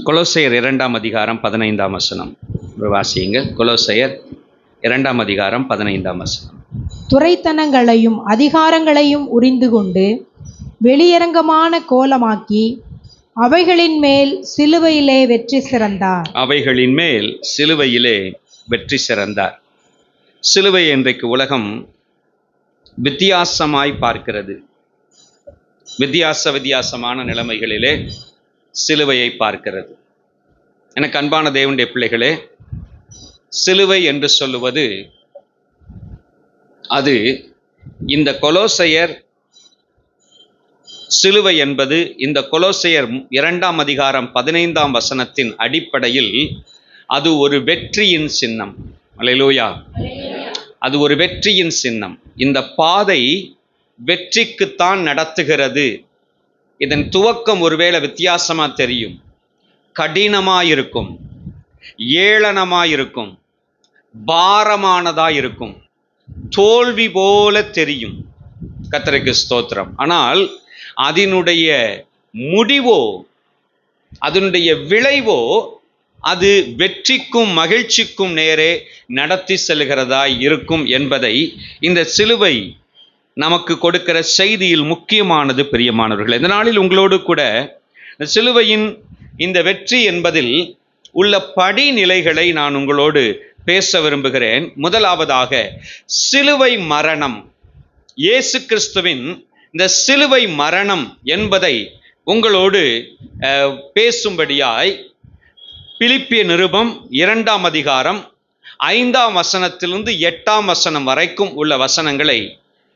கொலோசையர் 2ஆம் அதிகாரம் 15ஆம் வசனம் வாசியுங்கள். கொலோசையர் 2ஆம் அதிகாரம் 15ஆம் வசனம். துரைத்தனங்களையும் அதிகாரங்களையும் உரிந்து கொண்டு வெளியரங்கமான கோலமாக்கி அவைகளின் மேல் சிலுவையிலே வெற்றி சிறந்தார். அவைகளின் மேல் சிலுவையிலே வெற்றி சிறந்தார். சிலுவை இன்றைக்கு உலகம் வித்தியாசமாய் பார்க்கிறது. வித்தியாசமான நிலைமைகளிலே சிலுவையை பார்க்கிறது. எனக்கு அன்பான தேவனுடைய பிள்ளைகளே, சிலுவை என்று சொல்லுவது அது இந்த கொலோசையர் சிலுவை என்பது இந்த கொலோசையர் 2ஆம் அதிகாரம் 15ஆம் வசனத்தின் அடிப்படையில் அது ஒரு வெற்றியின் சின்னம். அல்லேலூயா. அது ஒரு வெற்றியின் சின்னம். இந்த பாதை வெற்றிக்குத்தான் நடத்துகிறது. இதன் துவக்கம் ஒருவேளை வித்தியாசமா தெரியும், கடினமாயிருக்கும், ஏளனமாயிருக்கும், பாரமானதாயிருக்கும், தோல்வி போல தெரியும். கர்த்தருக்கு ஸ்தோத்திரம். ஆனால் அதனுடைய முடிவோ, அதனுடைய விளைவோ அது வெற்றிக்கும் மகிழ்ச்சிக்கும் நேரே நடத்தி செல்கிறதாய் இருக்கும் என்பதை இந்த சிலுவை நமக்கு கொடுக்கிற செய்தியில் முக்கியமானது. பிரியமானவர்கள், இந்த நாளில் உங்களோடு கூட இந்த சிலுவையின் இந்த வெற்றி என்பதில் உள்ள படிநிலைகளை நான் உங்களோடு பேச விரும்புகிறேன். முதலாவதாக சிலுவை மரணம், இயேசு கிறிஸ்துவின் இந்த சிலுவை மரணம் என்பதை உங்களோடு பேசும்படியாய் பிலிப்பிய நிருபம் 2ஆம் அதிகாரம் 5ஆம் வசனத்திலிருந்து 8ஆம் வசனம் வரைக்கும் உள்ள வசனங்களை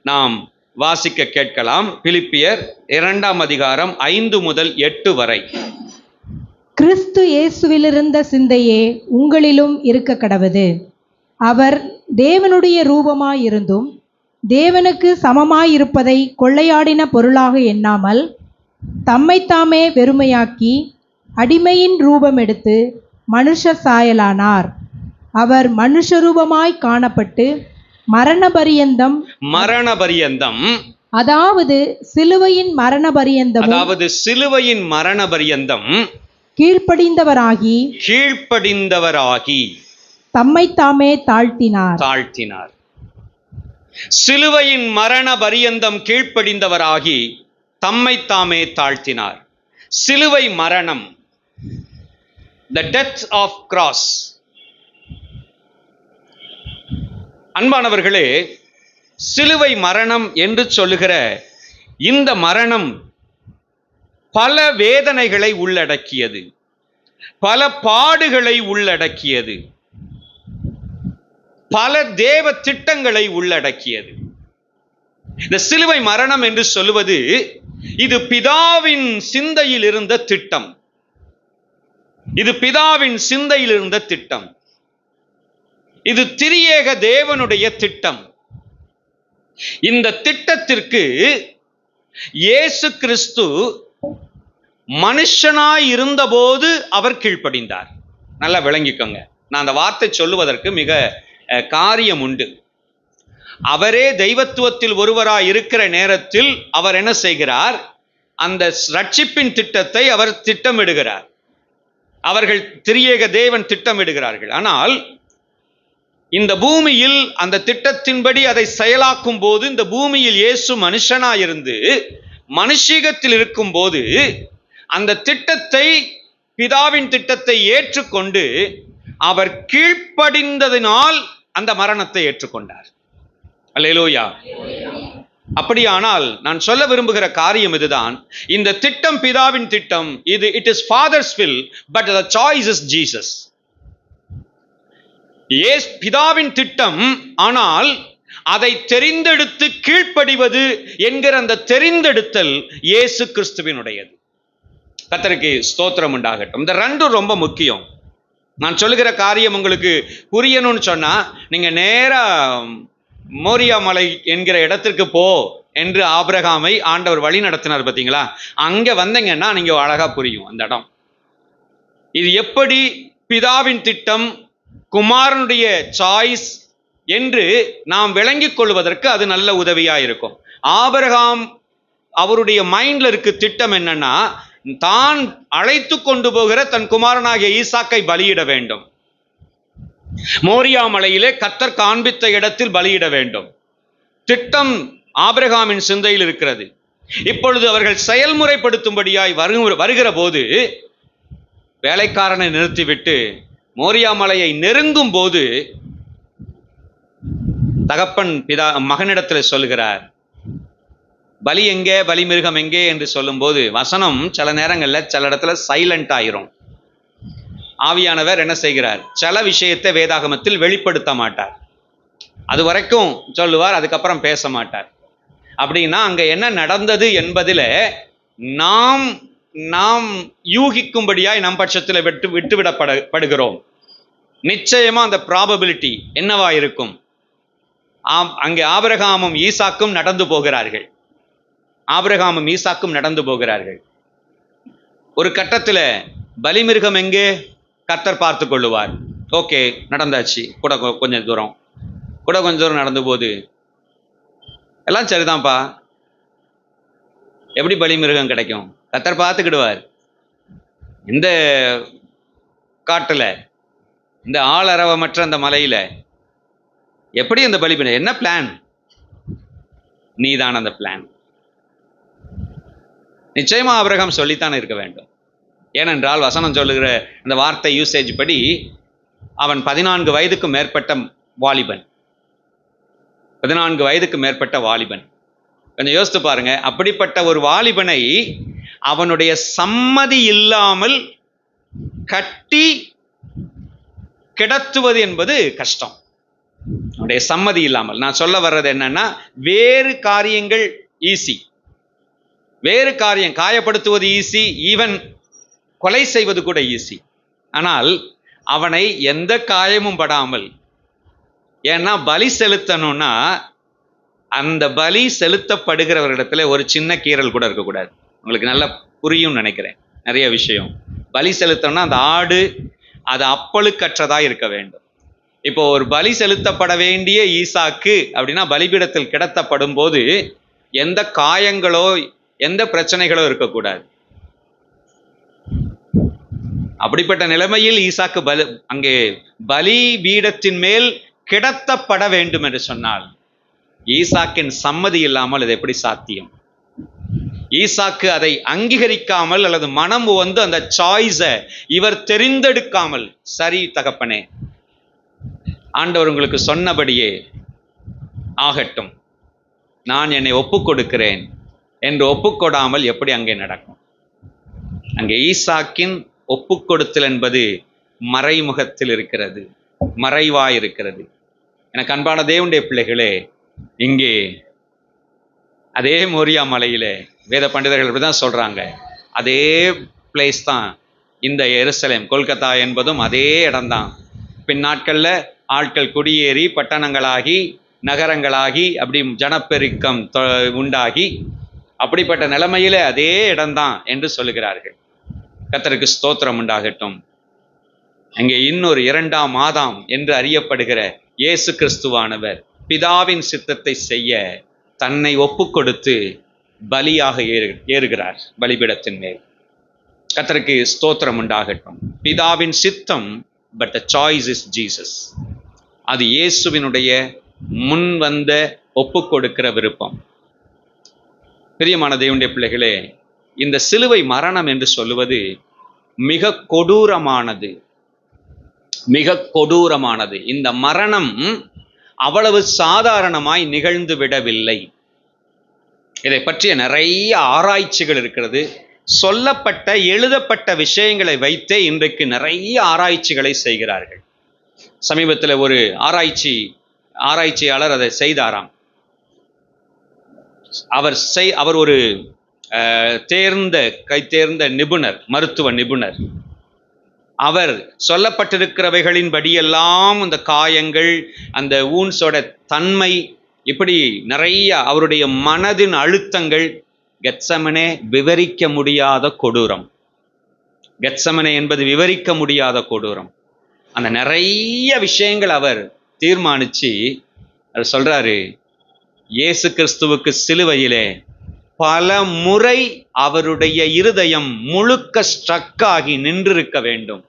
நாம் வாசிக்க கேட்கலாம். பிலிப்பியர் 2ஆம் அதிகாரம் 5 முதல் 8 வரை. கிறிஸ்து இயேசுவிலிருந்த சிந்தையே உங்களிலும் இருக்க கடவது. அவர் தேவனுடைய ரூபமாயிருந்தும் தேவனுக்கு சமமாயிருப்பதை கொள்ளையாடின பொருளாக எண்ணாமல் தம்மைத்தாமே வெறுமையாக்கி அடிமையின் ரூபம் எடுத்து மனுஷ சாயலானார். அவர் மனுஷ ரூபமாய் காணப்பட்டு மரண பரியந்தம் அதாவது சிலுவையின் மரண பரியந்தம் கீழ்ப்படிந்தவராகி தம்மைத்தாமே தாழ்த்தினார். சிலுவையின் மரண பரியந்தம் கீழ்ப்படிந்தவராகி தம்மைத்தாமே தாழ்த்தினார். சிலுவை மரணம், the death of cross. அன்பானவர்களே, சிலுவை மரணம் என்று சொல்லுகிற இந்த மரணம் பல வேதனைகளை உள்ளடக்கியது, பல பாடுகளை உள்ளடக்கியது, பல தேவ திட்டங்களை உள்ளடக்கியது. இந்த சிலுவை மரணம் என்று சொல்லுவது இது பிதாவின் சிந்தையில் இருந்த திட்டம். இது பிதாவின் சிந்தையில் இருந்த திட்டம். இது திரியேக தேவனுடைய திட்டம். இந்த திட்டத்திற்கு இயேசு கிறிஸ்து மனுஷனாய் இருந்தபோது அவர் கீழ்ப்படிந்தார். நல்லா விளங்கிக்கோங்க. நான் அந்த வார்த்தை சொல்லுவதற்கு மிக காரியம் உண்டு. அவரே தெய்வத்துவத்தில் ஒருவராய் இருக்கிற நேரத்தில் அவர் என்ன செய்கிறார்? அந்த ரட்சிப்பின் திட்டத்தை அவர் திட்டமிடுகிறார். அவர்கள் திரியேக தேவன் திட்டமிடுகிறார்கள். ஆனால் இந்த பூமியில் அந்த திட்டத்தின்படி அதை செயலாக்கும் போது, இந்த பூமியில் இயேசு மனுஷனாயிருந்து மனுஷீகத்தில் இருக்கும் போது அந்த திட்டத்தை, பிதாவின் திட்டத்தை ஏற்றுக்கொண்டு அவர் கீழ்ப்படிந்ததினால் அந்த மரணத்தை ஏற்றுக்கொண்டார். அல்லேலூயா. அப்படியானால் நான் சொல்ல விரும்புகிற காரியம் இதுதான். இந்த திட்டம் பிதாவின் திட்டம். it is father's will, but the choice is Jesus. பிதாவின் திட்டம், ஆனால் அதை தெரிந்தெடுத்து கீழ்ப்படிவது என்கிற அந்த தெரிந்தெடுத்தல் இயேசு கிறிஸ்துவினுடையது. கர்த்தருக்கு ஸ்தோத்திரம் உண்டாகட்டும். இந்த ரெண்டும் ரொம்ப முக்கியம். நான் சொல்லுகிற காரியம் உங்களுக்கு புரியணும்னு சொன்னா நீங்க நேரா மோரியா மலை என்கிற இடத்திற்கு போ என்று ஆபிரகாமை ஆண்டவர் வழி நடத்தினார் பார்த்தீங்களா? அங்க வந்தீங்கன்னா நீங்க அழகா புரியும் அந்த இடம். இது எப்படி பிதாவின் திட்டம், குமாரனுடைய சாய்ஸ் என்று நாம் விளங்கிக் கொள்வதற்கு அது நல்ல உதவியா இருக்கும். ஆபிரகாம் அவருடைய மைண்ட்ல இருக்கு திட்டம் என்னன்னா, தான் அழைத்து கொண்டு போகிற தன் குமாரனாகிய ஈசாக்கை பலியிட வேண்டும். மோரியா மலையிலே கர்த்தர் காண்பித்த இடத்தில் பலியிட வேண்டும். திட்டம் ஆபிரகாமின் சிந்தையில் இருக்கிறது. இப்பொழுது அவர்கள் செயல்முறைப்படுத்தும்படியாய் வருகிற போது வேலைக்காரனை நிறுத்திவிட்டு மோரியா மலையை நெருங்கும் போது தகப்பன் மகனிடத்தில் சொல்லுகிறார், பலி எங்கே, பலி மிருகம் எங்கே என்று சொல்லும் போது வசனம் சில நேரங்களில் சில இடத்துல சைலண்ட் ஆயிரும். ஆவியானவர் என்ன செய்கிறார், சில விஷயத்தை வேதாகமத்தில் வெளிப்படுத்த மாட்டார். அது வரைக்கும் சொல்லுவார், அதுக்கப்புறம் பேச மாட்டார். அப்படின்னா அங்க என்ன நடந்தது என்பதில் நாம் யூகிக்கும்படியாய் நம் பட்சத்தில் விட்டுவிடப்படுகிறோம். நிச்சயமா அந்த ப்ராபபிலிட்டி என்னவா இருக்கும்? அங்கே ஆபிரகாமும் ஈசாக்கும் நடந்து போகிறார்கள். ஒரு கட்டத்தில் பலிமிருகம் எங்கே, கர்த்தர் பார்த்து கொள்ளுவார். ஓகே, நடந்தாச்சு. கூட கொஞ்சம் தூரம் நடந்த போது எல்லாம் சரிதான்ப்பா, எப்படி பலிமிருகம் கிடைக்கும், கர்த்தர் பார்த்துக்கிடுவார். இந்த காட்டுல, இந்த ஆளரவமற்ற அந்த மலையில எப்படி அந்த பலி, என்ன பிளான்? நீதான் அந்த பிளான். நிச்சயமா ஆபிரகாம் சொல்லித்தான் இருக்க வேண்டும். ஏனென்றால் வசனம் சொல்லுகிற அந்த வார்த்தை யூசேஜ் படி அவன் 14 வயதுக்கு மேற்பட்ட வாலிபன். 14 வயதுக்கு மேற்பட்ட வாலிபன். கொஞ்சம் யோசித்து பாருங்க, அப்படிப்பட்ட ஒரு வாலிபனை அவனுடைய சம்மதி இல்லாமல் கட்டி கிடத்துவது என்பது கஷ்டம். அவனுடைய சம்மதி இல்லாமல். நான் சொல்ல வர்றது என்னன்னா, வேறு காரியங்கள் ஈஸி, வேறு காரியம் காயப்படுத்துவது ஈஸி, ஈவன் கொலை செய்வது கூட ஈஸி. ஆனால் அவனை எந்த காயமும் படாமல், ஏன்னா பலி செலுத்தணும்னா அந்த பலி செலுத்தப்படுகிறவரிடத்துல ஒரு சின்ன கீறல் கூட இருக்கக்கூடாது. உங்களுக்கு நல்லா புரியும் நினைக்கிறேன் நிறைய விஷயம். பலி செலுத்தணும்னா அந்த ஆடு அது அப்பழுக்கற்றதா இருக்க வேண்டும். இப்போ ஒரு பலி செலுத்தப்பட வேண்டிய ஈசாக்கு அப்படின்னா பலிபீடத்தில் கிடத்தப்படும் போது எந்த காயங்களோ எந்த பிரச்சனைகளோ இருக்கக்கூடாது. அப்படிப்பட்ட நிலைமையில் ஈசாக்கு அங்கே பலி பீடத்தின் மேல் கிடத்தப்பட வேண்டும் என்று சொன்னால் ஈசாக்கின் சம்மதி இல்லாமல் அது எப்படி சாத்தியம்? ஈசாக்கு அதை அங்கீகரிக்காமல் அல்லது மனம் வந்து அந்த சாய்ஸை இவர் தெரிந்தெடுக்காமல், சரி தகப்பனே, ஆண்டவர் உங்களுக்கு சொன்னபடியே ஆகட்டும், நான் என்னை ஒப்புக் கொடுக்கிறேன் என்று ஒப்புக்கொடாமல் எப்படி அங்கே நடக்கும்? அங்கே ஈசாக்கின் ஒப்புக்கொடுத்தல் என்பது மறைமுகத்தில் இருக்கிறது, மறைவாயிருக்கிறது. எனக்கு அன்பான தேவனுடைய பிள்ளைகளே, இங்கே அதே மோரியா மலையிலே வேத பண்டிதர்கள் இப்படிதான் சொல்றாங்க, அதே பிளேஸ் தான் இந்த எருசலேம், கொல்கத்தா என்பதும் அதே இடம்தான். பின் நாட்கள்ல ஆட்கள் குடியேறி பட்டணங்களாகி நகரங்களாகி அப்படி ஜனப்பெருக்கம் உண்டாகி அப்படிப்பட்ட நிலைமையில அதே இடம்தான் என்று சொல்லுகிறார்கள். கர்த்தருக்கு ஸ்தோத்திரம் உண்டாகட்டும். அங்கே இன்னொரு 2ஆம் ஆதாம் என்று அறியப்படுகிற இயேசு கிறிஸ்துவானவர் பிதாவின் சித்தத்தை செய்ய தன்னை ஒப்பு கொடுத்து பலியாக ஏறுகிறார் பலிபீடத்தின் மேல். கர்த்தருக்கு ஸ்தோத்திரம் உண்டாகட்டும். பிதாவின் சித்தம், but the choice is Jesus. அது இயேசுவினுடைய முன் வந்த ஒப்பு கொடுக்கிற விருப்பம். பிரியமான தேவனுடைய பிள்ளைகளே, இந்த சிலுவை மரணம் என்று சொல்லுவது மிக கொடூரமானது, மிக கொடூரமானது. இந்த மரணம் அவ்வளவு சாதாரணமாய் நிகழ்ந்து விடவில்லை. இதை பற்றிய நிறைய ஆராய்ச்சிகள் இருக்கிறது. சொல்லப்பட்ட எழுதப்பட்ட விஷயங்களை வைத்தே இன்றைக்கு நிறைய ஆராய்ச்சிகளை செய்கிறார்கள். சமீபத்தில் ஒரு ஆராய்ச்சியாளர் அதை செய்தாராம். அவர் ஒரு கைத்தேர்ந்த நிபுணர், மருத்துவ நிபுணர். அவர் சொல்லப்பட்டிருக்கிறவைகளின் படியெல்லாம் இந்த காயங்கள், அந்த ஊன்ஸோட தன்மை, இப்படி நிறைய அவருடைய மனதின் அழுத்தங்கள், கெத்சமனே விவரிக்க முடியாத கொடூரம். கெத்சமனே என்பது விவரிக்க முடியாத கொடூரம். அந்த நிறைய விஷயங்கள் அவர் தீர்மானிச்சு அவர் சொல்றாரு, இயேசு கிறிஸ்துவுக்கு சிலுவையிலே பல முறை அவருடைய இருதயம் முழுக்க ஸ்ட்ரக் ஆகி நின்றிருக்க வேண்டும்.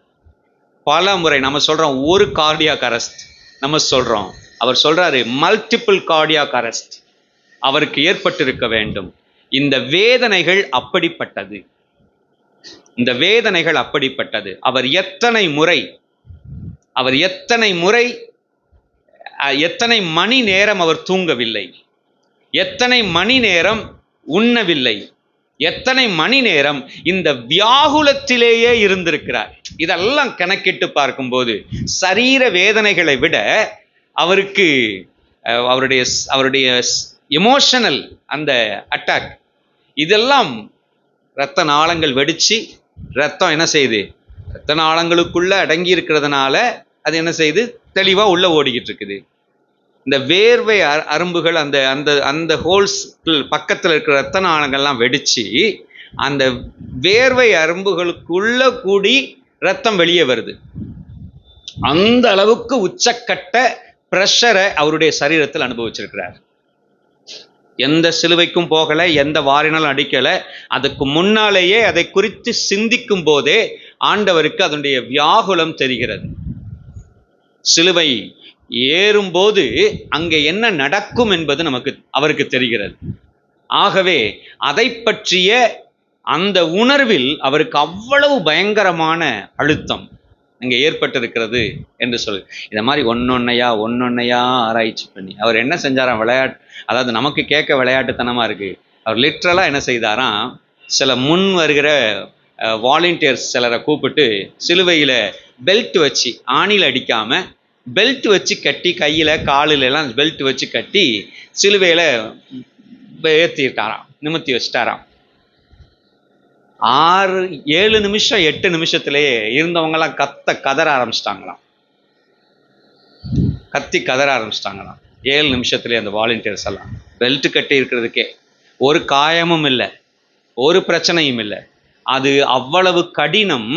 பல முறை. நம்ம சொல்றோம் ஒரு கார்டியாக் அரெஸ்ட், நம்ம சொல்றோம். அவர் சொல்றாரு மல்டிபிள் கார்டியாக் அரெஸ்ட் அவருக்கு ஏற்பட்டிருக்க வேண்டும். இந்த வேதனைகள் அப்படிப்பட்டது, இந்த வேதனைகள் அப்படிப்பட்டது. அவர் எத்தனை முறை எத்தனை மணி நேரம் அவர் தூங்கவில்லை, எத்தனை மணி நேரம் உண்ணவில்லை, எத்தனை மணி நேரம் இந்த வியாகுலத்திலேயே இருந்திருக்கிறார். இதெல்லாம் கணக்கிட்டு பார்க்கும்போது சரீர வேதனைகளை விட அவருக்கு அவருடைய எமோஷனல் அந்த அட்டாக், இதெல்லாம் இரத்த நாளங்கள் வெடிச்சு ரத்தம் என்ன செய்யுது, இரத்த நாளங்களுக்குள்ள அடங்கி இருக்கிறதுனால அது என்ன செய்யுது, தெளிவா உள்ள ஓடிக்கிட்டு இருக்குது. இந்த வேர்வை அரும்புகள் அந்த அந்த அந்த ஹோல்ஸ் பக்கத்தில் இருக்கிற இரத்த நாளங்கள்லாம் வெடிச்சு அந்த வேர்வை அரும்புகளுக்குள்ள கூடி ரத்தம் வெளியே வருது. அந்த அளவுக்கு உச்சக்கட்ட பிரஷரை அவருடைய சரீரத்தில் அனுபவிச்சிருக்கிறார். எந்த சிலுவைக்கும் போகலை, எந்த வாரினாலும் அடிக்கலை. அதுக்கு முன்னாலேயே அதை குறித்து சிந்திக்கும் போதே ஆண்டவருக்கு அதனுடைய வியாகுலம் தெரிகிறது. சிலுவை ஏறும்போது அங்கே என்ன நடக்கும் என்பது அவருக்கு தெரிகிறது. ஆகவே அதை பற்றிய அந்த உணர்வில் அவருக்கு அவ்வளவு பயங்கரமான அழுத்தம் இங்கே ஏற்பட்டிருக்கிறது என்று சொல்லு. இந்த மாதிரி ஒன்னொன்னையா ஆராய்ச்சி பண்ணி அவர் என்ன செஞ்சாராம், விளையாட்டு, அதாவது நமக்கு கேட்க விளையாட்டுத்தனமா இருக்கு. அவர் லிட்ரலா என்ன செய்தாராம், சில முன் வருகிற வாலண்டியர்ஸ் சிலரை கூப்பிட்டு சிலுவையில பெல்ட் வச்சு, ஆணியில் அடிக்காம பெல்ட் வச்சு கட்டி, கையில காலில எல்லாம் பெல்ட் வச்சு கட்டி சிலுவையில ஏற்றிட்டாராம், நிமித்தி வச்சுட்டாராம். 6-7 நிமிஷம் 8 நிமிஷத்திலேயே இருந்தவங்கலாம் கதற ஆரம்பிச்சிட்டாங்களாம், கதற ஆரம்பிச்சிட்டாங்களாம் 7 நிமிஷத்துலேயே. அந்த வாலண்டியர்ஸ் எல்லாம் பெல்ட் கட்டி இருக்கிறதுக்கே ஒரு காயமும் இல்லை, ஒரு பிரச்சனையும் இல்லை. அது அவ்வளவு கடினம்.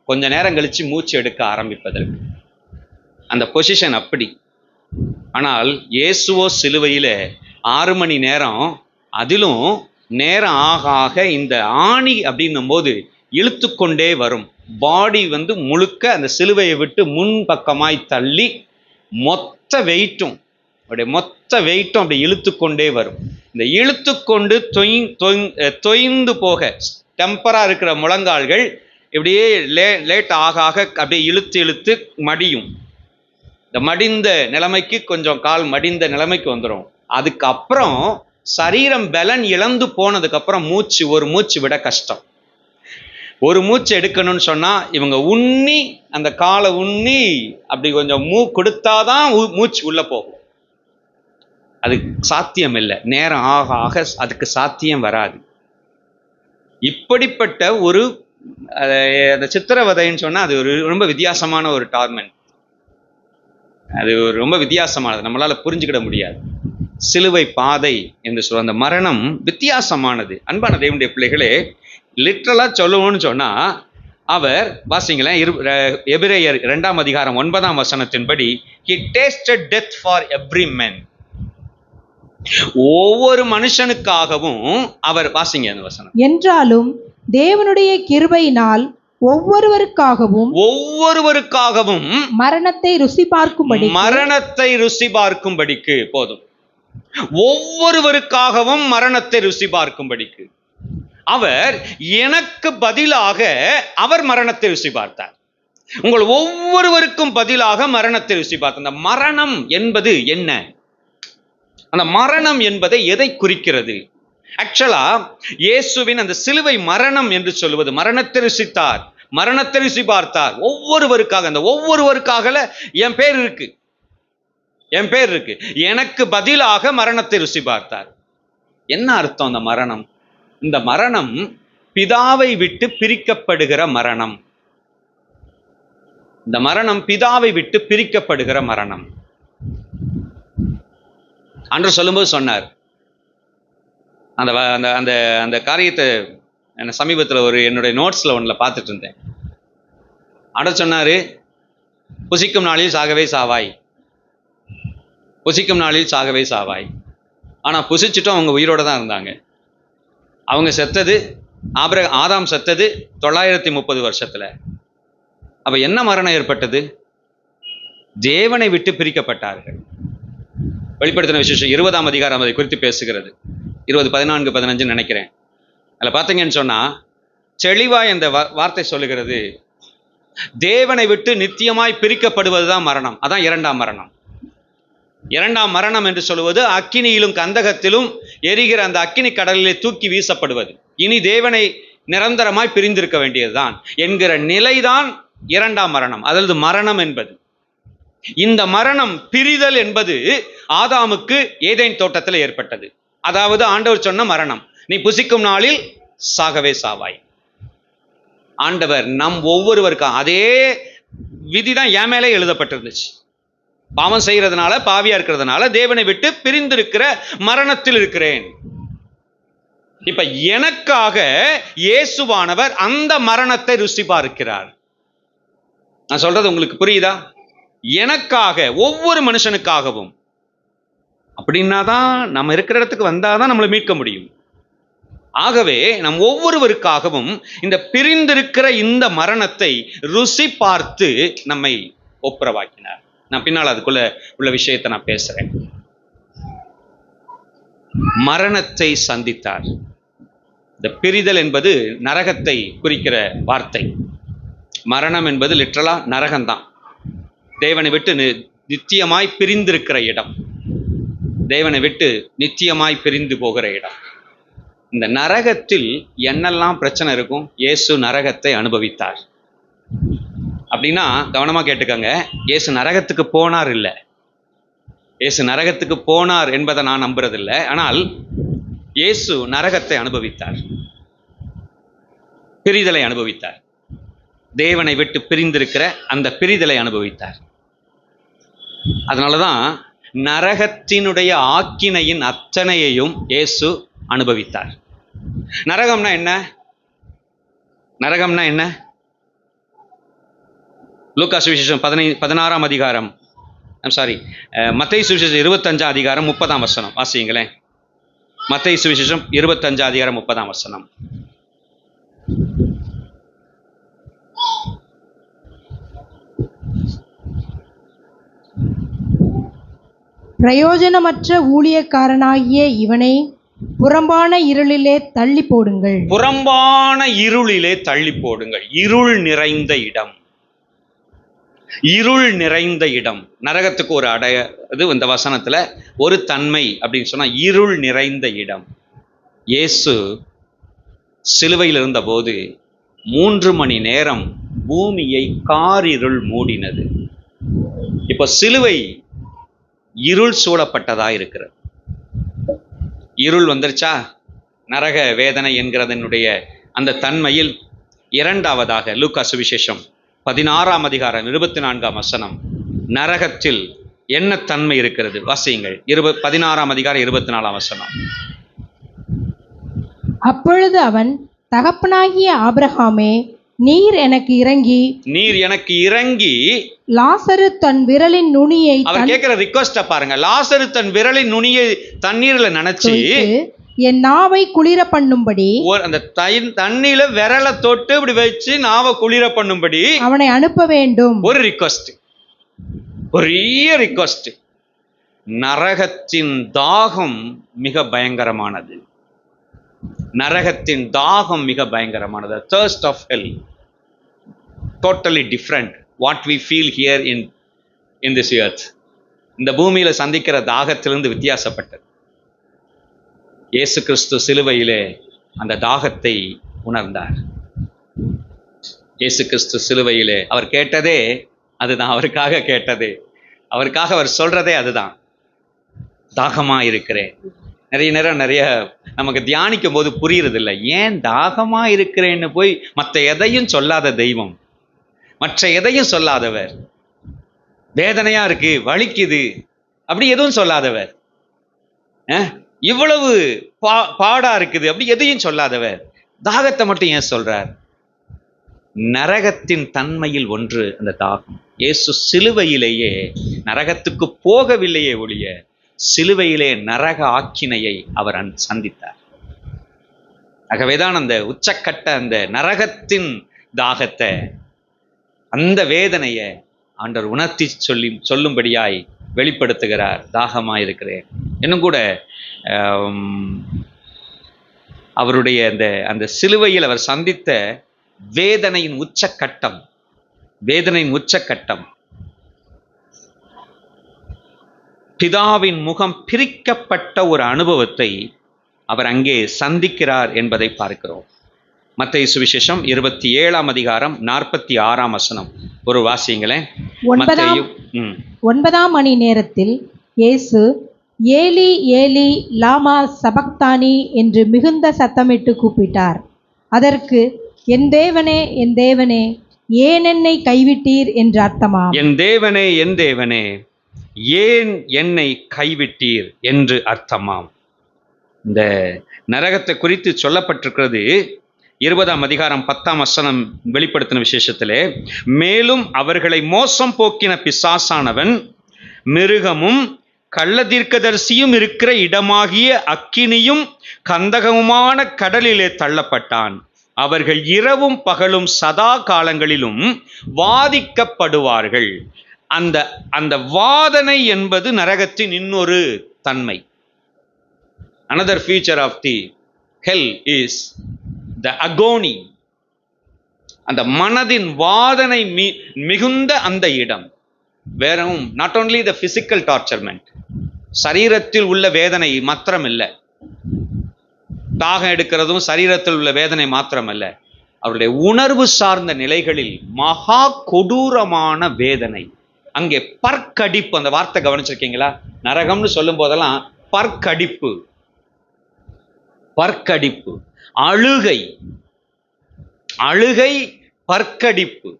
கொஞ்ச நேரம் கழிச்சு மூச்சு எடுக்க ஆரம்பிப்பதற்கு அந்த பொசிஷன் அப்படி. ஆனால் இயேசுவோ சிலுவையில 6 மணி நேரம், அதிலும் நேரம் ஆக ஆக இந்த ஆணி அப்படின்னும் போது இழுத்து கொண்டே வரும். பாடி முழுக்க அந்த சிலுவையை விட்டு முன்பக்கமாய் தள்ளி மொத்த வெயிட்டும் அப்படி இழுத்து கொண்டே வரும். இந்த இழுத்து கொண்டு தொய்ந்து போக டெம்பரா இருக்கிற முழங்கால்கள் இப்படியே லேட் ஆக ஆக அப்படியே இழுத்து மடியும். இந்த மடிந்த நிலைமைக்கு, கொஞ்சம் கால் மடிந்த நிலைமைக்கு வந்துடும். அதுக்கப்புறம் சரீரம் பலன் இழந்து போனதுக்கு அப்புறம் ஒரு மூச்சு விட கஷ்டம். ஒரு மூச்சு எடுக்கணும்னு சொன்னா இவங்க அந்த காலை உண்ணி அப்படி கொஞ்சம் கொடுத்தாதான் மூச்சு உள்ள போகும். அது சாத்தியம் இல்லை, நேரம் ஆக ஆக அதுக்கு சாத்தியம் வராது. இப்படிப்பட்ட ஒரு அந்த சித்திரவதைன்னு சொன்னா அது ஒரு ரொம்ப வித்தியாசமான ஒரு டார்மெண்ட். அது ரொம்ப வித்தியாசமானது, நம்மளால புரிஞ்சுக்கிட முடியாது. சிலுவை பாதை என்று சொல்ற அந்த மரணம் வித்தியாசமானது. அன்பான தேவனுடைய பிள்ளைகளே, லிட்ரலா சொல்லுவோம்னு சொன்னா அவர் வாசிங்களேன், எபிரேயர் 2ஆம் அதிகாரம் 9ஆம் வசனத்தின்படி he tasted death for every man. ஒவ்வொரு மனுஷனுக்காகவும் அவர், வாசிங்க அந்த வசனம். என்றாலும் தேவனுடைய கிருபையினால் ஒவ்வொருவருக்காகவும் மரணத்தை ருசி பார்க்கும்படிக்கு போதும். ஒவ்வொருவருக்காகவும் மரணத்தை ருசி பார்க்கும்படிக்கு அவர் எனக்கு பதிலாக அவர் மரணத்தை ருசி பார்த்தார். உங்கள் ஒவ்வொருவருக்கும் பதிலாக மரணத்தை ருசி பார்த்தார். அந்த மரணம் என்பது என்ன? அந்த மரணம் என்பதை எதை குறிக்கிறது? ஆக்சுவலா இயேசுவின் அந்த சிலுவை மரணம் என்று சொல்லுவது, மரணத்தை ருசித்தார், மரணத்தை ருசி பார்த்தார் ஒவ்வொருவருக்காக. அந்த ஒவ்வொருவருக்காக என் பேர் இருக்கு, எனக்கு பதிலாக மரணத்தை ருசி பார்த்தார். என்ன அர்த்தம் அந்த மரணம்? இந்த மரணம் பிதாவை விட்டு பிரிக்கப்படுகிற மரணம். இந்த மரணம் பிதாவை விட்டு பிரிக்கப்படுகிற மரணம். அன்று சொல்லும்போது சொன்னார், அந்த அந்த அந்த காரியத்தை சமீபத்தில் என்னுடைய நோட்ஸ்ல ஒன்றுல பார்த்துட்டு இருந்தேன். அன்று சொன்னாரு, புசிக்கும் நாளில் சாகவே சாவாய், புசிக்கும் நாளில் சாகவே சாவாய். ஆனா புசிச்சுட்டும் அவங்க உயிரோட தான் இருந்தாங்க. அவங்க செத்தது, ஆதாம் செத்தது 930 வருஷத்துல. அப்ப என்ன மரணம் ஏற்பட்டது? தேவனை விட்டு பிரிக்கப்பட்டார்கள். வெளிப்படுத்தின விசேஷம் 20ஆம் அதிகாரம் அதை குறித்து பேசுகிறது. 20, 14, 15 நினைக்கிறேன். அதில் பார்த்தீங்கன்னு சொன்னா தெளிவாய் அந்த வார்த்தை சொல்லுகிறது, தேவனை விட்டு நித்தியமாய் பிரிக்கப்படுவதுதான் மரணம். அதான் இரண்டாம் மரணம். இரண்டாம் மரணம் என்று சொல்லுவது அக்கினியிலும் கந்தகத்திலும் எரிகிற அந்த அக்கினி கடலிலே தூக்கி வீசப்படுவது. இனி தேவனை நிரந்தரமாய் பிரிந்திருக்க வேண்டியதுதான் என்கிற நிலைதான் இரண்டாம் மரணம், அதாவது மரணம் என்பது. இந்த மரணம், பிரிதல் என்பது ஆதாமுக்கு ஏதேன் தோட்டத்தில் ஏற்பட்டது. அதாவது ஆண்டவர் சொன்ன மரணம், நீ புசிக்கும் நாளில் சாகவே சாவாய். ஆண்டவர் நம் ஒவ்வொருவருக்கும் அதே விதிதான் என் மேலே எழுதப்பட்டிருந்துச்சு. பாவம் செய்யறதுனால, பாவியா இருக்கிறதுனால தேவனை விட்டு பிரிந்திருக்கிற மரணத்தில் இருக்கிறேன். இப்ப எனக்காக இயேசுவானவர் அந்த மரணத்தை ருசி பார்க்கிறார். நான் சொல்றது உங்களுக்கு புரியுதா? எனக்காக, ஒவ்வொரு மனுஷனுக்காகவும். அப்படின்னா தான் நம்ம இருக்கிற இடத்துக்கு வந்தாதான் நம்மளை மீட்க முடியும். ஆகவே நம் ஒவ்வொருவருக்காகவும் இந்த பிரிந்திருக்கிற இந்த மரணத்தை ருசி பார்த்து நம்மை ஒப்புரவாக்கினார். நான் பின்னால் அதுக்குள்ள உள்ள விஷயத்தை நான் பேசுறேன். மரணத்தை சந்தித்தார். இந்த பிரிதல் என்பது நரகத்தை குறிக்கிற வார்த்தை. மரணம் என்பது லிட்டரலா நரகம்தான். தேவனை விட்டு நித்தியமாய் பிரிந்திருக்கிற இடம், தேவனை விட்டு நித்தியமாய் பிரிந்து போகிற இடம். இந்த நரகத்தில் என்னெல்லாம் பிரச்சனை இருக்கும்? இயேசு நரகத்தை அனுபவித்தார். அப்படின்னா கவனமா கேட்டுக்கங்க, இயேசு நரகத்துக்கு போனார் இல்லை, இயேசு நரகத்துக்கு போனார் என்பதை நான் நம்புறதில்லை. ஆனால் இயேசு நரகத்தை அனுபவித்தார், பிரிதலை அனுபவித்தார். தேவனை விட்டு பிரிந்திருக்கிற அந்த பிரிதலை அனுபவித்தார். அதனாலதான் நரகத்தினுடைய ஆக்கினையின் அத்தனையையும் இயேசு அனுபவித்தார். நரகம்னா என்ன? நரகம்னா என்ன? லூக்கா சுவிசேஷம் 16ஆம் அதிகாரம், மத்தேயு சுவிசேஷம் 25ஆம் அதிகாரம் 30ஆம் வசனம் வாசிங்களேன். மத்தேயு சுவிசேஷம் 25ஆம் அதிகாரம் 30ஆம் வசனம். பிரயோஜனமற்ற ஊழியக்காரனாகிய இவனை புறம்பான இருளிலே தள்ளி போடுங்கள். புறம்பான இருளிலே தள்ளி போடுங்கள். இருள் நிறைந்த இடம், இருள் நிறைந்த இடம். நரகத்துக்கு ஒரு இது இந்த வசனத்துல ஒரு தன்மை அப்படின்னு சொன்னா இருள் நிறைந்த இடம். இயேசு சிலுவையில் இருந்த போது 3 மணி நேரம் பூமியை காரிருள் மூடினது. இப்ப சிலுவை இருள் சூழப்பட்டதா இருக்கிறது. இருள் வந்துருச்சா? நரக வேதனை என்கிறதனுடைய அந்த தன்மையில் இரண்டாவதாக லூக்கா சுவிசேஷம் 16ஆம் அதிகாரம் 24ஆம் வசனம், நரகத்தில் என்ன தன்மை இருக்கிறது வாசியுங்கள். 16ஆம் அதிகாரம் 24ஆம் வசனம். அப்பொழுது அவன், தகப்பனாகிய ஆபிரகாமே, நீர் எனக்கு இறங்கி லாசரு தன் விரலின் நுனியை, அவர் கேட்கிற ரிக்வெஸ்ட பாருங்க, லாசரு தன் விரலின் நுனியை தண்ணீர்ல நனைச்சு என் நாவை குளிர பண்ணும்படி, அந்த தண்ணியில விரலை தொட்டு இப்படி வச்சு நாவை குளிர பண்ணும்படி அவனை அனுப்ப வேண்டும். ஒரு ரிக்வெஸ்ட், பெரிய ரிக்வெஸ்ட். நரகத்தின் தாகம் மிக பயங்கரமானது. நரகத்தின் தாகம் மிக பயங்கரமானது. thirst of hell totally different what we feel here in this earth. இந்த பூமியில சந்திக்கிற தாகத்திலிருந்து வித்தியாசப்பட்டது. இயேசு கிறிஸ்து சிலுவையிலே அந்த தாகத்தை உணர்ந்தார். இயேசு கிறிஸ்து சிலுவையிலே அவர் கேட்டதே அதுதான். அவருக்காக கேட்டதே, அவருக்காக அவர் சொல்றதே அதுதான். தாகமா இருக்கிறேன். நிறைய நேரம் நமக்கு தியானிக்கும் போது புரியுறது இல்லை, ஏன் தாகமா இருக்கிறேன்னு போய் மற்ற எதையும் சொல்லாத தெய்வம், மற்ற எதையும் சொல்லாதவர், வேதனையா இருக்கு, வலிக்குது, அப்படி எதுவும் சொல்லாதவர், இவ்வளவு பாடா இருக்குது, அப்படி எதையும் சொல்லாதவர், தாகத்தை மட்டும் ஏன் சொல்றார்? நரகத்தின் தன்மையில் ஒன்று அந்த தாகம். இயேசு சிலுவையிலேயே நரகத்துக்கு போகவில்லையே ஒழிய, சிலுவையிலே நரக ஆக்கினையை அவர் சந்தித்தார். ஆகவேதான் அந்த உச்சக்கட்ட அந்த நரகத்தின் தாகத்தை, அந்த வேதனையை ஆண்டவர் உணர்த்தி சொல்லும்படியாய் வெளிப்படுத்துகிறார். தாகமாயிருக்கிறேன். இன்னும் கூட அவருடைய அந்த சிலுவையில் அவர் சந்தித்த வேதனையின் உச்சக்கட்டம், பிதாவின் முகம் பிரிக்கப்பட்ட ஒரு அனுபவத்தை அவர் அங்கே சந்திக்கிறார் என்பதை பார்க்கிறோம். மத்தேயு சுவிசேஷம் 27 ஒரு வாசியுங்களேன். 9 மணி நேரத்தில் இயேசு ஏலி ஏலி லாமா சபக்தானி என்று மிகுந்த சத்தமிட்டு கூப்பிட்டார். அதற்கு என் தேவனே என் தேவனே ஏன் என்னை கைவிட்டீர் என்று அர்த்தமாம். என் தேவனே என் தேவனே ஏன் என்னை கைவிட்டீர் என்று அர்த்தமாம். இந்த நரகத்தை குறித்து சொல்லப்பட்டிருக்கிறது 20 வெளிப்படுத்தின விசேஷத்திலே, மேலும் அவர்களை மோசம் போக்கின பிசாசானவன் மிருகமும் கள்ளதீர்க்கதரிசியும் இருக்கிற இடமாகிய அக்கினியும் கந்தகமுமான கடலிலே தள்ளப்பட்டான். அவர்கள் இரவும் பகலும் சதா காலங்களிலும் வாதிக்கப்படுவார்கள். அந்த வாதனை என்பது நரகத்தின் இன்னொரு தன்மை. Another feature of the hell is the agony. அந்த மனதின் வாதனை மிகுந்த அந்த இடம். வேறும் not only the physical torturement, சரீரத்தில் உள்ள வேதனை மாத்திரமில்லை, தாகம் எடுக்கிறதும் சரீரத்தில் உள்ள வேதனை மாத்திரமல்ல, அவருடைய உணர்வு சார்ந்த நிலைகளில் மகா கொடூரமான வேதனை. அங்கே பற்கடிப்பு, அந்த வார்த்தை கவனிச்சிருக்கீங்களா? நரகம்னு சொல்லும் போதெல்லாம் பற்கடிப்பு, அழுகை, பற்கடிப்பு.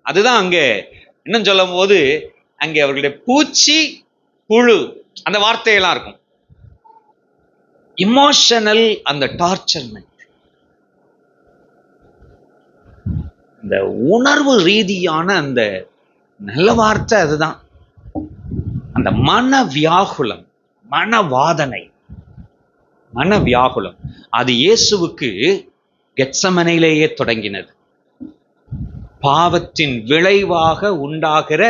அதுதான் அங்கே இன்னும் சொல்லும் போது அங்கே அவர்களுடைய பூச்சி புழு அந்த வார்த்தையெல்லாம் இருக்கும். இமோஷனல் அந்த டார்ச்சர்மெண்ட், இந்த உணர்வு ரீதியான அந்த நல்ல வார்த்தை அதுதான். அந்த மன வியாகுலம், மன வியாகுலம் அது இயேசுவுக்கு கெத்சமனையிலேயே தொடங்கினது. பாவத்தின் விளைவாக உண்டாகிற,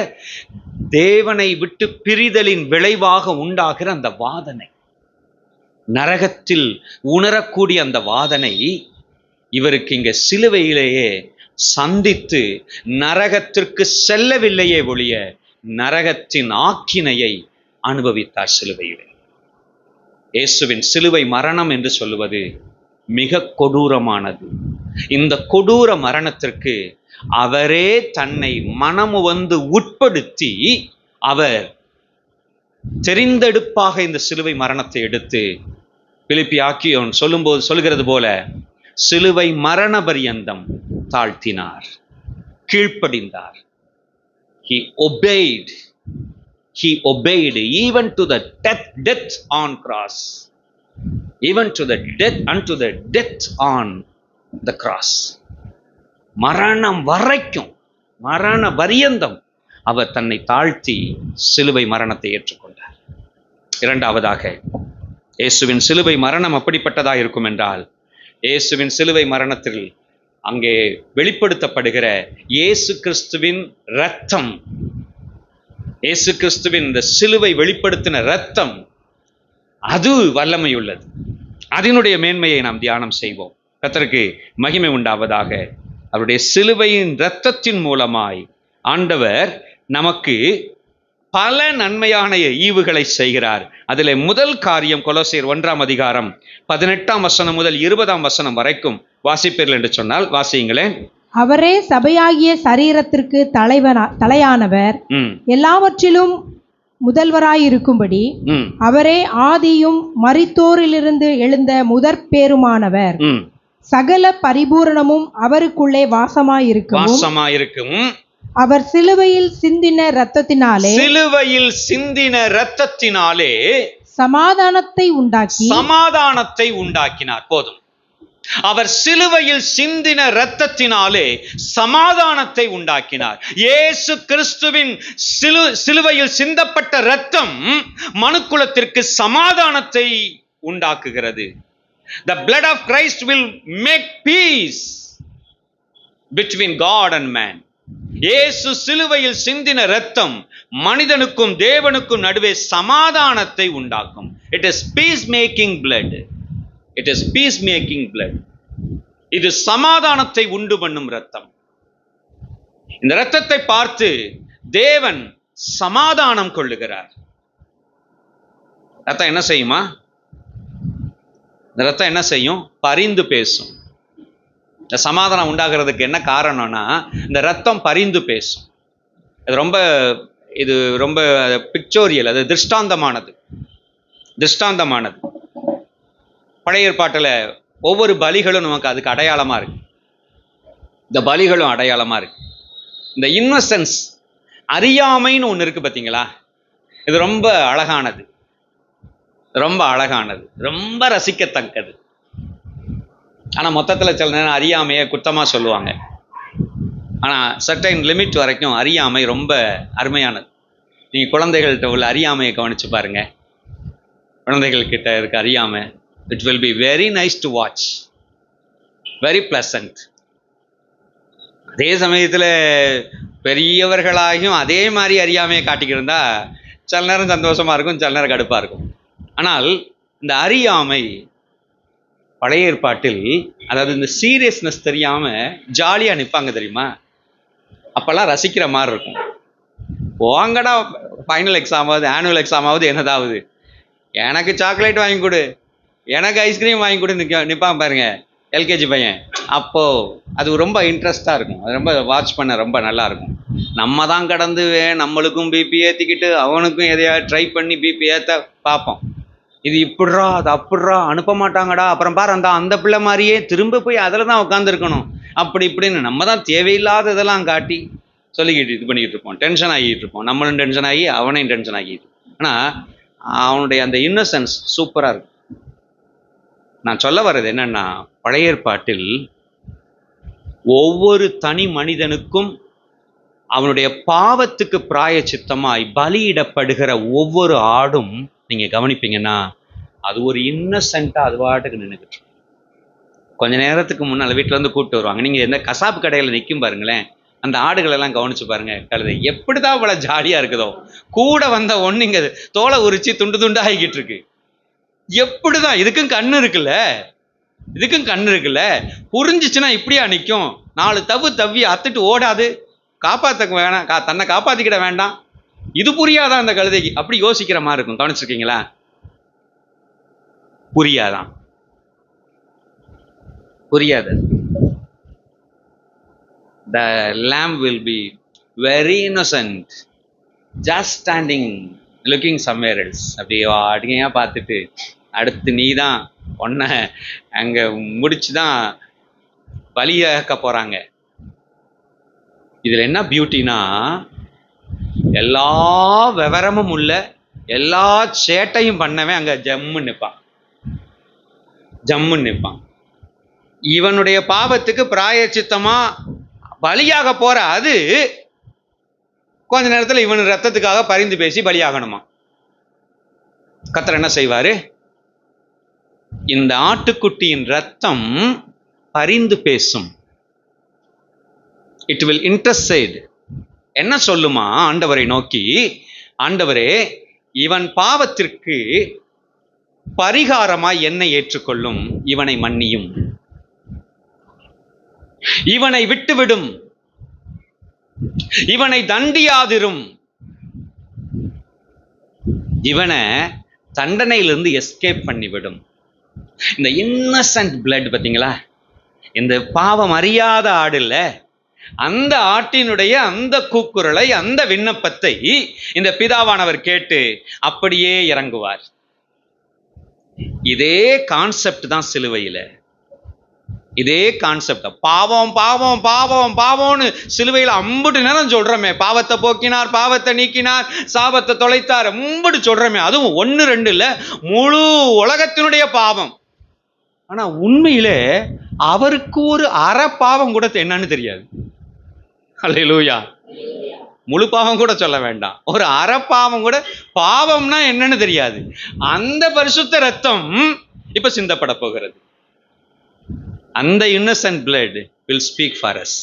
தேவனை விட்டு பிரிதலின் விளைவாக உண்டாகிற அந்த வாதனை, நரகத்தில் உணரக்கூடிய அந்த வாதனை இவருக்கு இங்க சிலுவையிலேயே சந்தித்து நரகத்திற்கு செல்லவில்லையே ஒழிய நரகத்தின் ஆக்கினையை அனுபவித்தார் சிலுவையிலே. இயேசுவின் சிலுவை மரணம் என்று சொல்லுவது மிக கொடூரமானது. இந்த கொடூர மரணத்திற்கு அவரே தன்னை மனமு வந்து உட்படுத்தி அவர் தெரிந்தெடுப்பாக இந்த சிலுவை மரணத்தை எடுத்து, பிலிப்பி ஆக்கியோன் சொல்லுகிறது போல, சிலுவை மரண பரியந்தம் தாழ்த்தினார், கீழ்ப்படிந்தார். He obeyed even to the death on cross, even to the death, unto the death on the cross. மரணம் வரைக்கும், மரண பரியந்தம் அவர் தன்னை தாழ்த்தி சிலுவை மரணத்தை ஏற்றுக்கொண்டார். இரண்டாவதாக, இயேசுவின் சிலுவை மரணம் அப்படிப்பட்டதாக இருக்கும் என்றால், இயேசுவின் சிலுவை மரணத்தில் அங்கே வெளிப்படுத்தப்படுகிற இயேசு கிறிஸ்துவின் இரத்தம், இயேசு கிறிஸ்துவின் இந்த சிலுவை வெளிப்படுத்தின இரத்தம், அது வல்லமை உள்ளது. அதனுடைய மேன்மையை நாம் தியானம் செய்வோம். கர்த்தருக்கு மகிமை உண்டாவதாக. அவருடைய சிலுவையின் இரத்தத்தின் மூலமாய் ஆண்டவர் நமக்கு பல நன்மையான ஈவுகளை செய்கிறார். அதிலே முதல் காரியம் கொலோசியர் 1 முதல் 20 வரைக்கும் வாசிப்பீர்கள் என்று சொன்னால் வாசியுங்களேன். அவரே சபையாகிய சரீரத்திற்கு தலையானவர், எல்லாவற்றிலும் முதல்வராயிருக்கும்படி அவரே ஆதியும் மரித்தோரிலிருந்து எழுந்த முதற்பேருமானவர். சகல பரிபூரணமும் அவருக்குள்ளே வாசமாயிருக்கும். அவர் சிலுவையில் சிந்தின இரத்தத்தினாலே சமாதானத்தை உண்டாக்கினார். போதும். அவர் சிலுவையில் சிந்தின இரத்தத்தினாலே சமாதானத்தை உண்டாக்கினார். இயேசு கிறிஸ்துவின் சிலுவையில் சிந்தப்பட்ட இரத்தம் மனுக்குலத்திற்கு சமாதானத்தை உண்டாக்குகிறது. The blood of Christ will make peace between God and man. இயேசு சிலுவையில் சிந்தின இரத்தம் மனிதனுக்கும் தேவனுக்கும் நடுவே சமாதானத்தை உண்டாக்கும். It is peace making blood. It is peace making blood. இது சமாதானத்தை உண்டு பண்ணும் இரத்தம். இந்த இரத்தத்தை பார்த்து தேவன் சமாதானம் கொள்ளுகிறார். ரத்தம் என்ன செய்யுமா? இந்த ரத்தம் என்ன செய்யும்? பரிந்து பேசும். இந்த சமாதானம் உண்டாகிறதுக்கு என்ன காரணம்னா, இந்த ரத்தம் பரிந்து பேசும். இது ரொம்ப பிக்சோரியல், அது திருஷ்டாந்தமானது. பழைய ஏற்பாட்டில் ஒவ்வொரு பலிகளும் நமக்கு அதுக்கு அடையாளமா இருக்கு. இந்த பலிகளும் அடையாளமா இருக்கு. இந்த இன்னசென்ஸ், அறியாமைன்னு ஒன்று இருக்கு பார்த்தீங்களா? இது ரொம்ப அழகானது, ரொம்ப ரசிக்கத்தக்கது. ஆனால் மொத்தத்தில் சில நேரம் அறியாமையை குற்றமாக சொல்லுவாங்க. ஆனால் சர்டைன் லிமிட் வரைக்கும் அறியாமை ரொம்ப அருமையானது. நீங்கள் குழந்தைகள்கிட்ட உள்ள அறியாமையை கவனித்து பாருங்க. குழந்தைகள்கிட்ட இருக்க அறியாமை, it will be very nice to watch, very pleasant. அதே சமயத்தில் பெரியவர்களாகியும் அதே மாதிரி அறியாமையை காட்டிக்கிருந்தா சில நேரம் சந்தோஷமாக இருக்கும், சில நேரம் கடுப்பாக இருக்கும். ஆனால் இந்த அறியாமை பழைய ஏற்பாட்டில், அதாவது இந்த சீரியஸ்னஸ் தெரியாமல் ஜாலியாக நிற்பாங்க தெரியுமா? அப்போல்லாம் ரசிக்கிற மாதிரி இருக்கும். வாங்கடா, ஃபைனல் எக்ஸாமாவது ஆனுவல் எக்ஸாமாவது என்னதாவது, எனக்கு சாக்லேட் வாங்கி கொடு, எனக்கு ஐஸ்கிரீம் வாங்கி கொடு நிற்பாங்க பாருங்க எல்கேஜி பையன். அப்போது அது ரொம்ப இன்ட்ரெஸ்டாக இருக்கும். அது ரொம்ப வாட்ச் பண்ண ரொம்ப நல்லாயிருக்கும். நம்ம தான் கடந்து நம்மளுக்கும் பிபி ஏற்றிக்கிட்டு அவனுக்கும் எதையாவது ட்ரை பண்ணி பிபி ஏற்ற பார்ப்போம். இது இப்படிரா, அது அப்படிரா, அனுப்ப மாட்டாங்கடா, அப்புறம் பாரு அந்த பிள்ளை மாதிரியே திரும்ப போய் அதில் தான் உட்காந்துருக்கணும், அப்படி இப்படின்னு நம்ம தான் தேவையில்லாத இதெல்லாம் காட்டி சொல்லிக்கிட்டு இது பண்ணிக்கிட்டு இருப்போம். டென்ஷன் ஆகிட்டு இருப்போம். நம்மளும் டென்ஷன் ஆகி அவனையும் டென்ஷன் ஆகிட்டு. ஆனால் அவனுடைய அந்த இன்னசென்ஸ் சூப்பராக இருக்கும். நான் சொல்ல வர்றது என்னன்னா, பழைய ஏற்பாட்டில் ஒவ்வொரு தனி மனிதனுக்கும் அவனுடைய பாவத்துக்கு பிராயச்சித்தமாய் பலியிடப்படுகிற ஒவ்வொரு ஆடும் நீங்க கவனிப்பீங்கன்னா அது ஒரு இன்னசென்ட்டா அது பாட்டுக்கு நின்றுக்கிட்டு. கொஞ்ச நேரத்துக்கு முன்னால் வீட்டில் வந்து கூப்பிட்டு வருவாங்க. நீங்க எந்த கசாப்பு கடையில் நிற்கும் பாருங்களேன், அந்த ஆடுகள் எல்லாம் கவனிச்சு பாருங்க. கழுதை எப்படிதான் இவ்வளவு ஜாலியா இருக்குதோ, கூட வந்த ஒண்ணு இங்க தோலை உரிச்சு துண்டு துண்டு ஆகிக்கிட்டு இருக்கு. எப்படிதான், இதுக்கும் கண்ணு இருக்குல்ல, புரிஞ்சிச்சுன்னா இப்படியா நிற்கும்? 4 தவ்வி அத்துட்டு ஓடாது, காப்பாற்ற வேணாம், தன்னை காப்பாத்திக்கிட வேண்டாம். இது புரியாதான் அந்த கழுதைக்கு? அப்படி யோசிக்கிற மாதிரி இருக்கும். கவனிச்சிருக்கீங்களா? புரியாது. The lamb will be very innocent, just standing looking somewhere else. அப்படியே அடிக்கையா பார்த்துட்டு, அடுத்து நீ தான் ஒன்ன அங்க முடிச்சுதான் பலியாக்க போறாங்க. இதுல என்ன பியூட்டினா, எல்லா விவரமும் உள்ள எல்லா சேட்டையும் பண்ணவே அங்க ஜம்மு நிற்பான். இவனுடைய பாவத்துக்கு பிராயச்சித்தமா பலியாக போற அது கொஞ்ச நேரத்தில் இவன் ரத்தத்துக்காக பரிந்து பேசி பலியாகணுமா? கர்த்தர் என்ன செய்வாரு? இந்த ஆட்டுக்குட்டியின் ரத்தம் பரிந்து பேசும். It will intercede. என்ன சொல்லுமா ஆண்டவரை நோக்கி? ஆண்டவரே, இவன் பாவத்திற்கு பரிகாரமாய் என்னை ஏற்றுக்கொள்ளும், இவனை மன்னியும், இவனை விட்டுவிடும், இவனை தண்டியாதிரும், இவனை தண்டனையிலிருந்து எஸ்கேப் பண்ணிவிடும். இந்த இன்னசென்ட் பிளட் பார்த்தீங்களா? இந்த பாவம் அறியாத ஆடு இல்ல, அந்த ஆட்டினுடைய அந்த கூக்குரலை, அந்த விண்ணப்பத்தை இந்த பிதாவானவர் கேட்டு அப்படியே இறங்குவார். இதே கான்செப்ட் தான் சிலுவையில. இதே கான்செப்ட். பாவம் பாவம் பாவம் பாவம்னு சிலுவையில் அம்புட்டு நேரம் சொல்றமே, பாவத்தை போக்கினார், பாவத்தை நீக்கினார், சாபத்தை தொலைத்தார், அம்புட்டு சொல்றமே. அதுவும் 1 2 இல்ல, முழு உலகத்தினுடைய பாவம். ஆனா உண்மையிலே அவருக்கு ஒரு அரை பாவம் கூட என்னன்னு தெரியாது. அல்லேலூயா. முழு பாவம் கூட சொல்ல வேண்டாம், ஒரு அரை பாவம் கூட, பாவம்னா என்னன்னு தெரியாது. அந்த பரிசுத்த ரத்தம் இப்ப சிந்தப்பட போகிறது. அந்த Innocent blood will speak for us,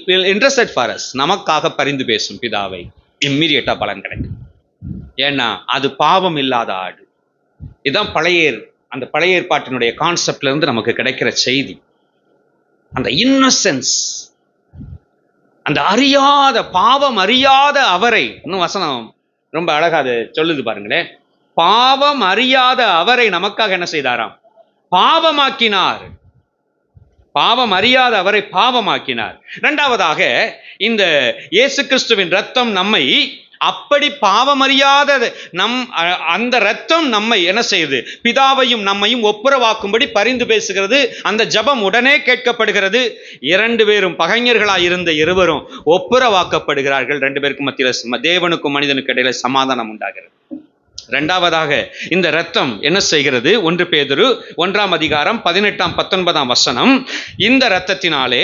will intercede for us. நமக்காக பரிந்து பேசும் பிதாவை இம்மீடியட்டா பலன் கிடைக்கும். ஏன்னா அது பாவம் இல்லாத ஆடு. இதுதான் அந்த பழைய ஏற்பாட்டினுடைய கான்செப்ட்ல இருந்து நமக்கு கிடைக்கிற செய்தி. அந்த இன்னசென்ஸ், அந்த அறியாத, பாவம் அறியாத அவரை, இன்னும் வசனம் ரொம்ப அழகா அது சொல்லுது பாருங்களேன். பாவம் அறியாத அவரை நமக்காக என்ன செய்தாராம்? பாவமாக்கினார். பாவம் அறியாத அவரை பாவமாக்கினார். இரண்டாவதாக, இந்த இயேசு கிறிஸ்துவின் இரத்தம் நம்மை அப்படி பாவமறியாத அந்த இரத்தம் நம்மை என்ன செய்யுது? பிதாவையும் நம்மையும் ஒப்புரவாக்கும்படி பரிந்து பேசுகிறது. அந்த ஜெபம் உடனே கேட்கப்படுகிறது. 2 பேரும் பகைஞர்களாய் இருந்த இருவரும் ஒப்புரவாக்கப்படுகிறார்கள். 2 பேருக்கும் மத்தியில், தேவனுக்கும் மனிதனுக்கு இடையில சமாதானம் உண்டாகிறது. இரண்டாவதாக, இந்த இரத்தம் என்ன செய்கிறது? 1 பேதுரு 1ஆம் அதிகாரம் 18ஆம் 19ஆம் வசனம், இந்த இரத்தத்தினாலே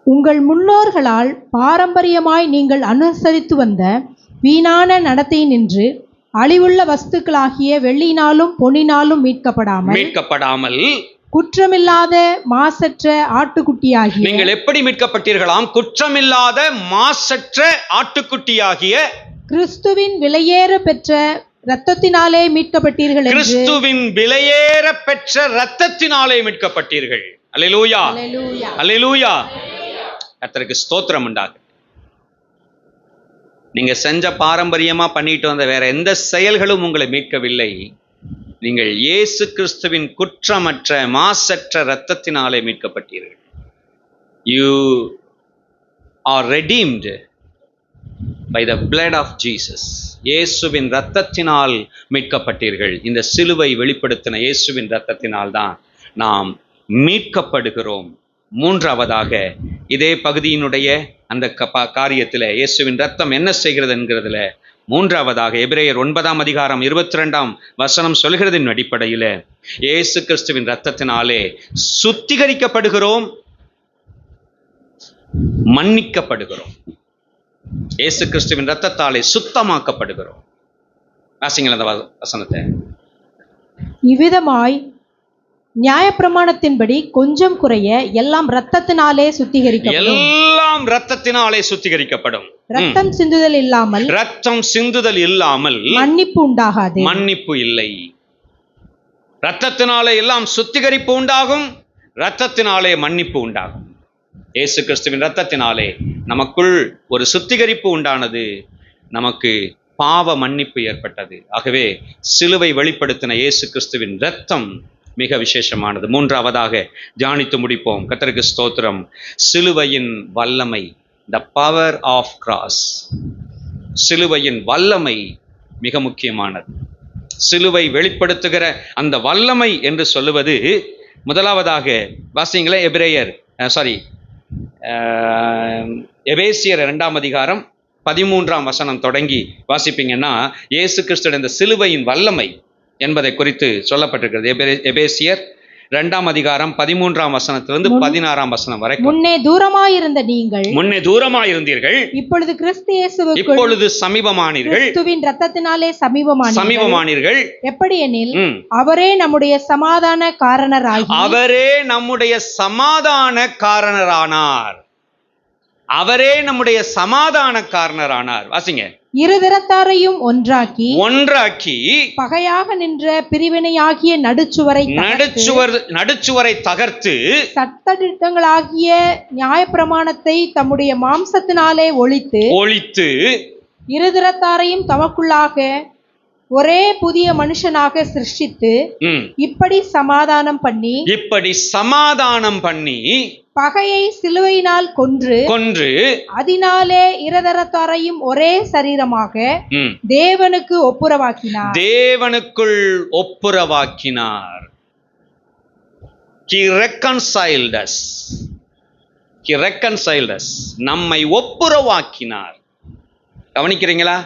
உங்கள் முன்னோர்களால் பாரம்பரியமாய் நீங்கள் அனுசரித்து வந்த வீணான நடத்தையினின்று அழிவுள்ள வஸ்துக்களாகிய வெள்ளியினாலும் பொன்னினாலும் மீட்கப்படாமல் குற்றமில்லாத மாசற்ற ஆட்டுக்குட்டியாகிய, நீங்கள் எப்படி மீட்கப்பட்டீர்களாம்? குற்றமில்லாத மாசற்ற ஆட்டுக்குட்டியாகிய கிறிஸ்துவின் விலையேற பெற்ற இரத்தத்தினாலே மீட்கப்பட்டீர்கள். கிறிஸ்துவின் விலையேற பெற்ற இரத்தத்தினாலே மீட்கப்பட்டீர்கள். அல்லேலூயா, அல்லேலூயா. கர்த்தருக்கு ஸ்தோத்திரம் உண்டாகும். நீங்க செஞ்ச பாரம்பரியமா பண்ணிட்டு வந்த வேற எந்த செயல்களும் உங்களை மீட்கவில்லை. நீங்கள் இயேசு கிறிஸ்துவின் குற்றமற்ற மாசற்ற இரத்தத்தினாலே மீட்கப்பட்டீர்கள். You are redeemed by the blood of Jesus. இயேசுவின் இரத்தத்தினால் மீட்கப்பட்டீர்கள். இந்த சிலுவை வெளிப்படுத்தின இயேசுவின் இரத்தத்தினால் தான் நாம் மீட்கப்படுகிறோம். மூன்றாவதாக, இதே பகுதியினுடைய அந்த காரியத்தில் இயேசுவின் இரத்தம் என்ன செய்கிறது என்கிறதுல மூன்றாவதாக, எபிரேயர் 9ஆம் அதிகாரம் 22ஆம் வசனம் சொல்கிறதின் அடிப்படையில் இயேசு கிறிஸ்துவின் இரத்தத்தினாலே சுத்திகரிக்கப்படுகிறோம், மன்னிக்கப்படுகிறோம். இயேசு கிறிஸ்துவின் இரத்தத்தாலே சுத்தமாக்கப்படுகிறோம். வாசிங்கள் அந்த வசனத்தை. இவ்விதமாய் நியாயப்பிரமாணத்தின்படி கொஞ்சம் குறைய எல்லாம் இரத்தத்தினாலே சுத்திகரிக்கப்படும். இரத்தம் சிந்துதல் இல்லாமல் மன்னிப்பு இல்லை. இரத்தத்தினாலே எல்லாம் சுத்திகரிப்பு உண்டாகும், இரத்தத்தினாலே மன்னிப்பு உண்டாகும். இயேசு கிறிஸ்துவின் இரத்தத்தினாலே நமக்குள் ஒரு சுத்திகரிப்பு உண்டானது, நமக்கு பாவ மன்னிப்பு ஏற்பட்டது. ஆகவே சிலுவை வெளிப்படுத்தின இயேசு கிறிஸ்துவின் இரத்தம் மிக விசேஷமானது. மூன்றாவதாக தியானித்து முடிப்போம். கர்த்தருக்கு ஸ்தோத்திரம். சிலுவையின் வல்லமை, the power of cross. சிலுவையின் வல்லமை மிக முக்கியமானது. சிலுவை வெளிப்படுத்துகிற அந்த வல்லமை என்று சொல்லுவது, முதலாவதாக வாசிங்களே, எபேசியர் 2ஆம் அதிகாரம் 13ஆம் வசனம் தொடங்கி வாசிப்பீங்கன்னா, இயேசு கிறிஸ்துவின் இந்த சிலுவையின் வல்லமை என்பதை குறித்து சொல்லப்பட்டிருக்கிறது. எபேசியர் 2ஆம் அதிகாரம் 13ஆம் வசனத்திலிருந்து 16ஆம் வசனம் வரைக்கும். முன்னே தூரமாயிருந்தீர்கள், இப்பொழுது சமீபமானீர்கள். கிறிஸ்துவின் இரத்தத்தினாலே சமீபமானீர்கள். எப்படி எனில், அவரே நம்முடைய சமாதான காரணரானார். அவரே நம்முடைய சமாதான காரணரானார். வாசிங்க. இருதரத்தாரையும் ஒன்றாக்கி பகையாக நின்ற பிரிவினையாகிய நடுச்சுவரை தகர்த்து சட்டதிட்டங்களாகிய நியாயப்பிரமாணத்தை தம்முடைய மாம்சத்தினாலே ஒழித்து இருதரத்தாரையும் தமக்குள்ளாக ஒரே புதிய மனுஷனாக சிருஷ்டித்து இப்படி சமாதானம் பண்ணி பகையை சிலுவையினால் கொன்று அதனாலே இருதரத்தாரையும் ஒரே சரீரமாக தேவனுக்கு தேவனுக்குள் ஒப்புரவாக்கினார். He reconciled us. நம்மை ஒப்புரவாக்கினார். கவனிக்கிறீங்களா?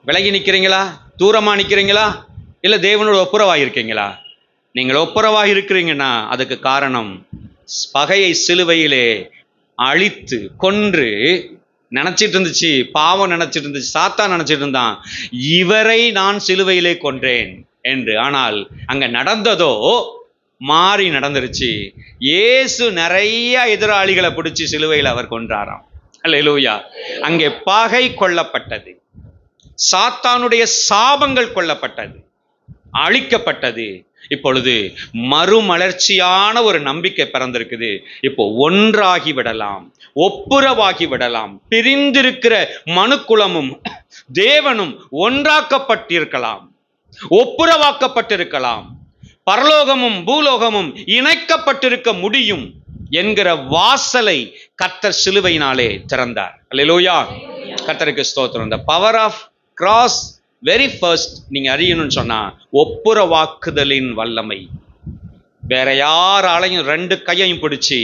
விலகி நிற்கிறீங்களா? தூரமா நிற்கிறீங்களா? இல்ல தேவனோட ஒப்புரவாக இருக்கீங்களா? நீங்கள் ஒப்புரவாக இருக்கிறீங்கன்னா அதுக்கு காரணம், பகையை சிலுவையிலே அழித்து கொன்று நினைச்சிட்டு இருந்துச்சு, பாவம் நினைச்சிட்டு இருந்துச்சு, சாத்தான் நினைச்சிட்டு இருந்தான் இவரை நான் சிலுவையிலே கொன்றேன் என்று. ஆனால் அங்க நடந்ததோ மாறி நடந்துருச்சு. இயேசு நிறைய எதிராளிகளை பிடிச்சி சிலுவையில் அவர் கொன்றாராம். அல்லேலூயா. அங்கே பகை கொள்ளப்பட்டது, சாத்தானுடைய சாபங்கள் கொள்ளப்பட்டது, அழிக்கப்பட்டது. இப்பொழுது மறுமலர்ச்சியான ஒரு நம்பிக்கை பிறந்திருக்குது. இப்போ ஒன்றாகி விடலாம், ஒப்புரவாகி விடலாம். பிரிந்திருக்கிற மனுக்குலமும் தேவனும் ஒன்றாக்கப்பட்டிருக்கலாம், ஒப்புரவாக்கப்பட்டிருக்கலாம். பரலோகமும் பூலோகமும் இணைக்கப்பட்டிருக்க முடியும் என்கிற வாசலை கர்த்தர் சிலுவையினாலே திறந்தார். அல்லேலூயா. கர்த்தருக்கு ஸ்தோத்திரம். the power of cross very first நீங்க அறியணும்னு சொன்னா ஒப்புரவாக்குதலின் வல்லமை. வேற யாராலையும் 2 கையையும் பிடிச்சி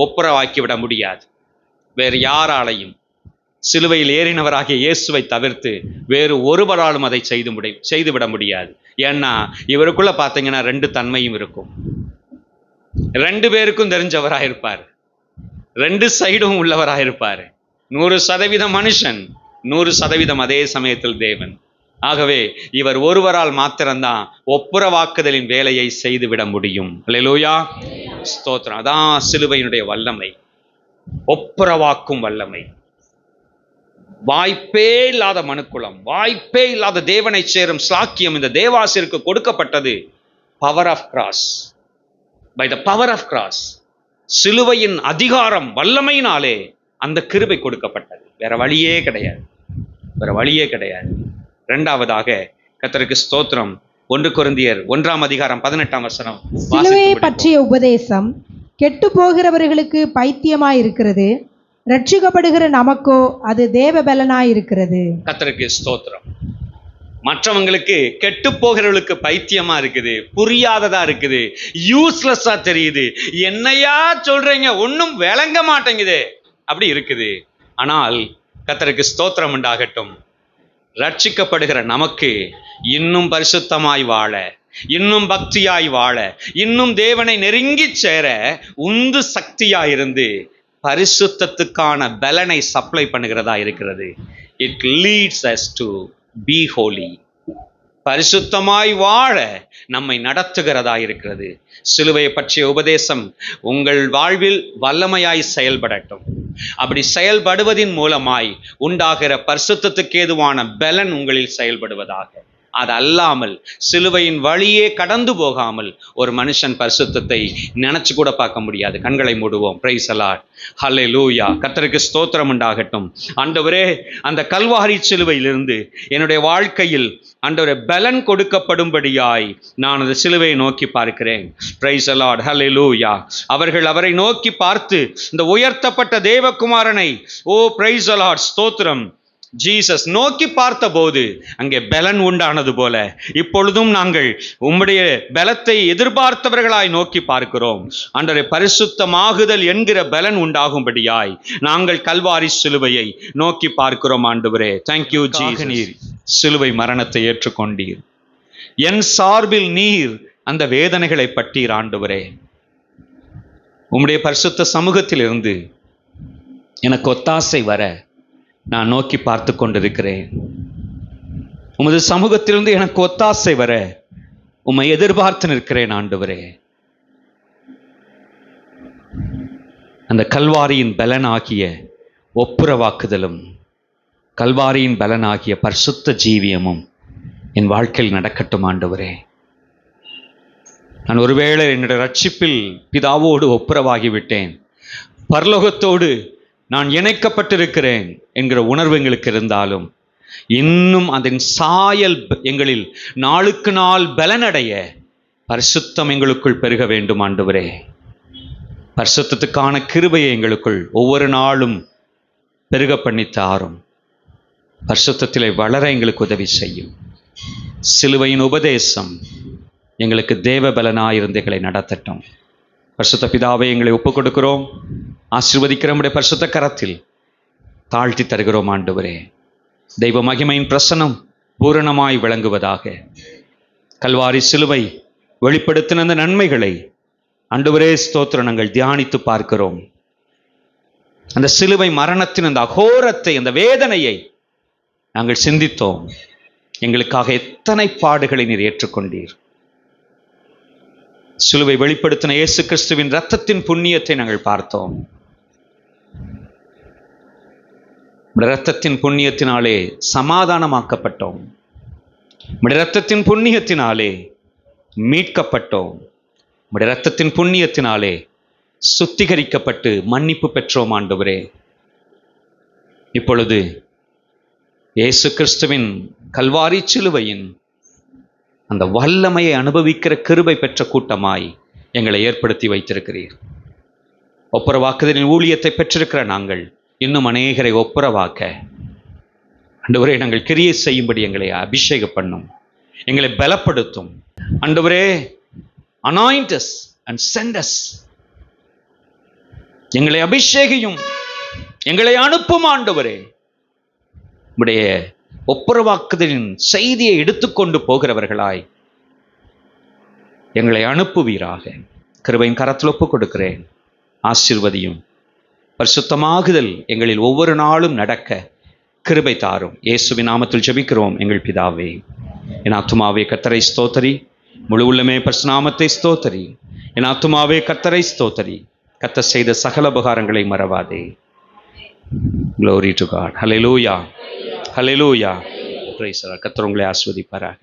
ஒப்புரவாக்கி விட முடியாது. வேற யாராலையும் சிலுவையில் ஏறினவராகிய இயேசுவை தவிர்த்து வேறு ஒருவராலும் அதை செய்துவிட முடியாது. ஏன்னா இவருக்குள்ள பார்த்தீங்கன்னா 2 தன்மையும் இருக்கும். 2 பேருக்கும் தெரிஞ்சவராயிருப்பார், 2 சைடும் உள்ளவராயிருப்பார். 100% மனுஷன், 100% அதே சமயத்தில் தேவன். ஆகவே இவர் ஒருவரால் மாத்திரம்தான் ஒப்புரவாக்குதலின் வேலையை செய்துவிட முடியும். அல்லேலூயா, ஸ்தோத்திரம். அதான் சிலுவையினுடைய வல்லமை, ஒப்புரவாக்கும் வல்லமை. வாய்ப்பே இல்லாத மனுக்குலம், வாய்ப்பே இல்லாத தேவனை சேரும் சாக்கியம் இந்த தேவாசிற்கு கொடுக்கப்பட்டது. Power of cross, by the power of cross. சிலுவையின் அதிகாரம் வல்லமையினாலே அந்த கிருபை கொடுக்கப்பட்டது. வேற வழியே கிடையாது, வேற வழியே கிடையாது. 2வதாக கர்த்தருக்கு ஸ்தோத்திரம். 1 கொரிந்தியர் 1:18 சிலுவையை பற்றிய உபதேசம் கெட்டு போகிறவர்களுக்கு பைத்தியமாயிருக்கிறது, ரட்சிக்கப்படுகிற நமக்கோ அது தேவ பலனாயிருக்கிறது. கர்த்தருக்கு ஸ்தோத்திரம். மற்றவங்களுக்கு கெட்டு போகிறவர்களுக்கு பைத்தியமா இருக்குது, புரியாததா இருக்குது, யூஸ்லெஸ்ஸா தெரியுது. என்னையா சொல்றீங்க, ஒன்னும் விளங்க மாட்டேங்குது, அப்படி இருக்குது. ஆனால் கர்த்தருக்கு ஸ்தோத்திரம் உண்டாகட்டும். ரட்சிக்கப்படுகிற நமக்கு இன்னும் பரிசுத்தமாய் வாழ, இன்னும் பக்தியாய் வாழ, இன்னும் தேவனை நெருங்கி சேர உந்து சக்தியாயிருந்து பரிசுத்தத்துக்கான பலனை சப்ளை பண்ணுகிறதா இருக்கிறது. It leads us to be holy. பரிசுத்தமாய் வாழ நம்மை நடத்துகிறதா இருக்கிறது. சிலுவையை பற்றிய உபதேசம் உங்கள் வாழ்வில் வல்லமையாய் செயல்படட்டும். அப்படி செயல்படுவதின் மூலமாய் உண்டாகிற பரிசுத்தத்துக்கு ஏதுவான பலன் உங்களில் செயல்படுவதாக. அது அல்லாமல் சிலுவையின் வழியே கடந்து போகாமல் ஒரு மனுஷன் பரிசுத்தத்தை நினைச்சு கூட பார்க்க முடியாது. கண்களை மூடுவோம். Praise the lord. ஹல்லேலூயா. கர்த்தருக்கு ஸ்தோத்திரம் உண்டாகட்டும். ஆண்டவரே, அந்த கல்வாரி சிலுவையிலிருந்து என்னுடைய வாழ்க்கையில் ஆண்டவரே பலன் கொடுக்கப்படும்படியாய் நான் அந்த சிலுவையை நோக்கி பார்க்கிறேன். Praise the lord. ஹல்லேலூயா. அவர்கள் அவரை நோக்கி பார்த்து இந்த உயர்த்தப்பட்ட தேவகுமாரனை, ஓ பிரைஸ் தி லார்ட், ஸ்தோத்திரம், ஜீசஸ் நோக்கி பார்த்தபோது அங்கே பலன் உண்டானது போல இப்பொழுதும் நாங்கள் உம்முடைய பலத்தை எதிர்பார்த்தவர்களாய் நோக்கி பார்க்கிறோம். ஆண்டவரே, பரிசுத்தமாகுதல் என்கிற பலன் உண்டாகும்படியாய் நாங்கள் கல்வாரி சிலுவையை நோக்கி பார்க்கிறோம். ஆண்டவரே, தேங்க்யூ ஜீசஸ். நீர் சிலுவை மரணத்தை ஏற்றுக்கொண்டீர், என் சார்பில் நீர் அந்த வேதனைகளை பட்டீர். ஆண்டவரே, உம்முடைய பரிசுத்த சமூகத்திலிருந்து எனக்கு ஒத்தாசை வர நான் நோக்கி பார்த்து கொண்டிருக்கிறேன். உமது சமூகத்திலிருந்து எனக்கு ஒத்தாசை வர உம்மை எதிர்பார்த்து நிற்கிறேன். ஆண்டவரே, அந்த கல்வாரியின் பலனாகிய ஒப்புரவாக்குதலும் கல்வாரியின் பலனாகிய பரிசுத்த ஜீவியமும் என் வாழ்க்கையில் நடக்கட்டும். ஆண்டவரே, நான் ஒருவேளை என்னுடைய ரட்சிப்பில் பிதாவோடு ஒப்புரவாகிவிட்டேன், பரலோகத்தோடு நான் இணைக்கப்பட்டிருக்கிறேன் என்கிற உணர்வு எங்களுக்கு இருந்தாலும் இன்னும் அதன் சாயல் எங்களில் நாளுக்கு நாள் பலனடைய பரிசுத்தம் எங்களுக்குள் பெருக வேண்டும். ஆண்டவரே, பரிசுத்தத்துக்கான கிருபையை எங்களுக்குள் ஒவ்வொரு நாளும் பெருக பண்ணி தாரும். பரிசுத்தத்திலே வளர எங்களுக்கு உதவி செய்யும். சிலுவையின் உபதேசம் எங்களுக்கு தேவ பலனாயிருந்து எங்களை நடத்தட்டும். பரிசுத்த பிதாவை எங்களை ஒப்புக் கொடுக்கிறோம். ஆசீர்வதிக்கிற நம்முடைய பரிசுத்த கரத்தில் தாழ்த்தி தருகிறோம். ஆண்டவரே, தெய்வ மகிமையின் பிரசன்னம் பூரணமாய் விளங்குவதாக. கல்வாரி சிலுவை வெளிப்படுத்தின அந்த நன்மைகளை ஆண்டவரே ஸ்தோத்திரம் நாங்கள் தியானித்து பார்க்கிறோம். அந்த சிலுவை மரணத்தின் அந்த அகோரத்தை, அந்த வேதனையை நாங்கள் சிந்தித்தோம். எங்களுக்காக எத்தனை பாடுகளை நீர் ஏற்றுக்கொண்டீர். சிலுவை வெளிப்படுத்தின இயேசு கிறிஸ்துவின் இரத்தத்தின் புண்ணியத்தை நாங்கள் பார்த்தோம். இரத்தத்தின் புண்ணியத்தினாலே சமாதானமாக்கப்பட்டோம். இரத்தத்தின் புண்ணியத்தினாலே மீட்கப்பட்டோம். இரத்தத்தின் புண்ணியத்தினாலே சுத்திகரிக்கப்பட்டு மன்னிப்பு பெற்றோம் ஆண்டவரே. இப்பொழுது இயேசு கிறிஸ்துவின் கல்வாரி சிலுவையின் அந்த வல்லமையை அனுபவிக்கிற கிருபை பெற்ற கூட்டமாய் எங்களை ஏற்படுத்தி வைத்திருக்கிறீர். ஒப்புரவாக்குதலின் ஊழியத்தை பெற்றிருக்கிற நாங்கள் இன்னும் அநேகரை ஒப்புரவாக்க ஆண்டவரே நாங்கள் கிரியை செய்யும்படி எங்களை அபிஷேகம் பண்ணும், எங்களை பலப்படுத்தும் ஆண்டவரே. anoint us and send us. எங்களை அபிஷேகியும், எங்களை அனுப்பும் ஆண்டவரே. உடைய ஒப்புரவாக்குதலின் செய்தியை எடுத்துக்கொண்டு போகிறவர்களாய் எங்களை அனுப்புவீராக. கிருபையின் கரத்தில் ஒப்புக் கொடுக்கிறேன். ஆசீர்வதியும். பரிசுத்தமாகுதல் எங்களில் ஒவ்வொரு நாளும் நடக்க கிருபை தாரும். இயேசுவின் நாமத்தில் ஜெபிக்கிறோம் எங்கள் பிதாவே. என் ஆத்துமாவே கர்த்தரை ஸ்தோத்தரி, முழு உள்ளமே பரிசுத்த நாமத்தை ஸ்தோத்தரி. என் ஆத்துமாவே கர்த்தரை ஸ்தோத்தரி, கர்த்தர் செய்த சகல உபகாரங்களை மறவாதே. Glory to God. Hallelujah. Hallelujah. Praise the Lord. கர்த்தர் உங்களை ஆசீர்வதிப்பாராக.